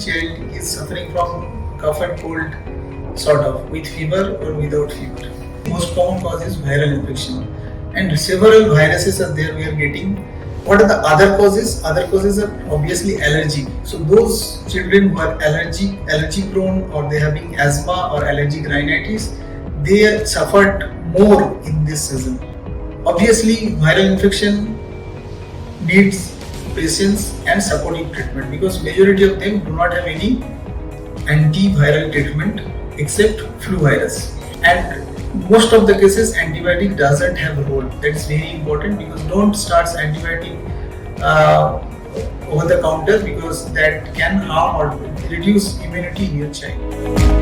child is suffering from cough and cold, sort of, with fever or without fever. Most common cause is viral infection, and several viruses are there we are getting. What are the other causes? Other causes are obviously allergy. So those children who are allergy prone, or they having asthma or allergic rhinitis, they suffered more in this season. Obviously, viral infection needs patience and supportive treatment, because majority of them do not have any antiviral treatment except flu virus, and most of the cases antibiotic doesn't have a role. That is very important, because don't start antibiotic over the counter, because that can harm or reduce immunity in your child.